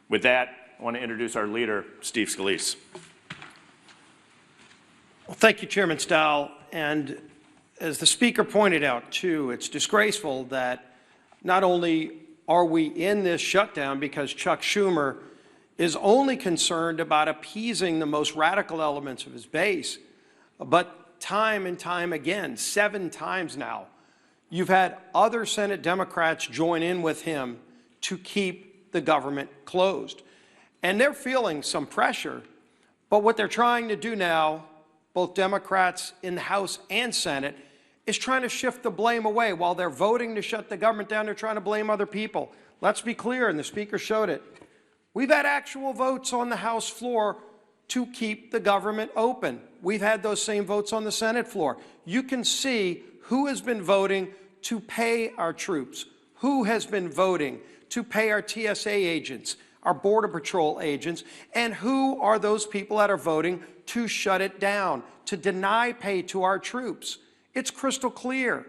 With that, I want to introduce our leader, Steve Scalise. Well, thank you, Chairman Stahl. And as the Speaker pointed out, too, it's disgraceful that not only are we in this shutdown because Chuck Schumer is only concerned about appeasing the most radical elements of his base, but time and time again, 7 times now, you've had other Senate Democrats join in with him to keep the government closed. And they're feeling some pressure, but what they're trying to do now, both Democrats in the House and Senate, is trying to shift the blame away. While they're voting to shut the government down, they're trying to blame other people. Let's be clear, and the Speaker showed it. We've had actual votes on the House floor to keep the government open. We've had those same votes on the Senate floor. You can see who has been voting to pay our troops, who has been voting to pay our TSA agents, our Border Patrol agents, and who are those people that are voting to shut it down, to deny pay to our troops. It's crystal clear.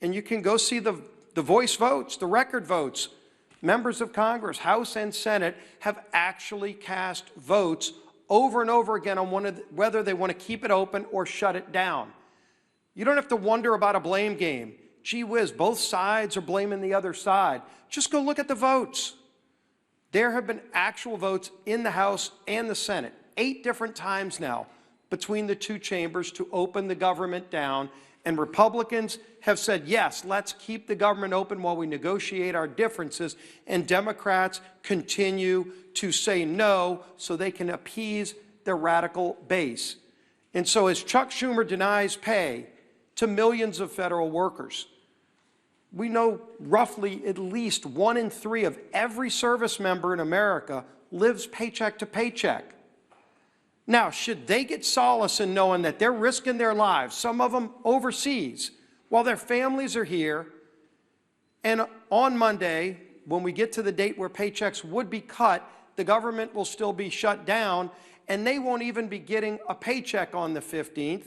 And you can go see the voice votes, the record votes. Members of Congress, House and Senate, have actually cast votes over and over again on whether they want to keep it open or shut it down. You don't have to wonder about a blame game. Gee whiz, both sides are blaming the other side. Just go look at the votes. There have been actual votes in the House and the Senate, 8 different times now between the 2 chambers to open the government down. And Republicans have said, yes, let's keep the government open while we negotiate our differences. And Democrats continue to say no so they can appease their radical base. And so as Chuck Schumer denies pay to millions of federal workers, we know roughly at least 1 in 3 of every service member in America lives paycheck to paycheck. Now, should they get solace in knowing that they're risking their lives, some of them overseas, while their families are here, and on Monday, when we get to the date where paychecks would be cut, the government will still be shut down, and they won't even be getting a paycheck on the 15th.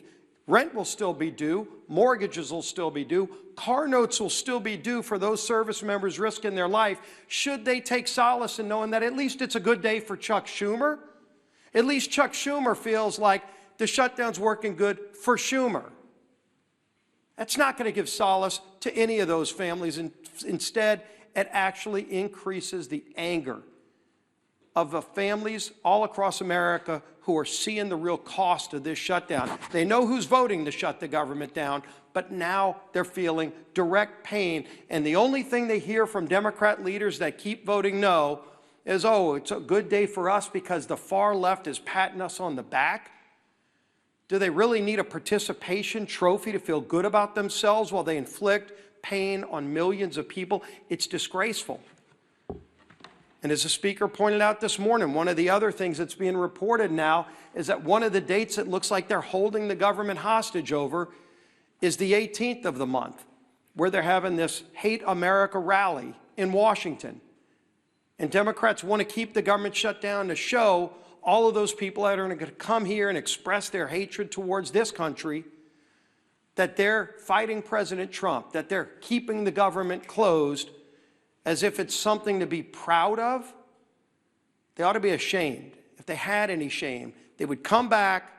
Rent will still be due, mortgages will still be due, car notes will still be due for those service members risking their life. Should they take solace in knowing that at least it's a good day for Chuck Schumer? At least Chuck Schumer feels like the shutdown's working good for Schumer. That's not going to give solace to any of those families. Instead, it actually increases the anger of the families all across America who are seeing the real cost of this shutdown. They know who's voting to shut the government down, but now they're feeling direct pain. And the only thing they hear from Democrat leaders that keep voting no is, oh, it's a good day for us because the far left is patting us on the back. Do they really need a participation trophy to feel good about themselves while they inflict pain on millions of people? It's disgraceful. And as the Speaker pointed out this morning, one of the other things that's being reported now is that one of the dates it looks like they're holding the government hostage over is the 18th of the month, where they're having this Hate America rally in Washington. And Democrats want to keep the government shut down to show all of those people that are going to come here and express their hatred towards this country that they're fighting President Trump, that they're keeping the government closed as if it's something to be proud of. They ought to be ashamed. If they had any shame, they would come back,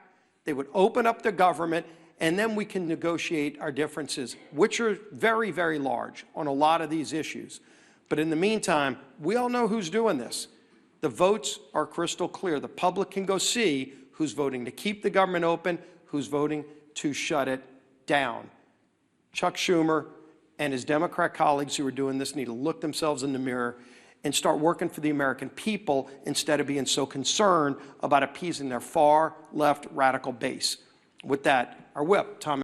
they would open up the government, and then we can negotiate our differences, which are very, very large on a lot of these issues. But in the meantime, we all know who's doing this. The votes are crystal clear. The public can go see who's voting to keep the government open, who's voting to shut it down. Chuck Schumer and his Democrat colleagues who are doing this need to look themselves in the mirror and start working for the American people instead of being so concerned about appeasing their far left radical base. With that, our whip, Tom.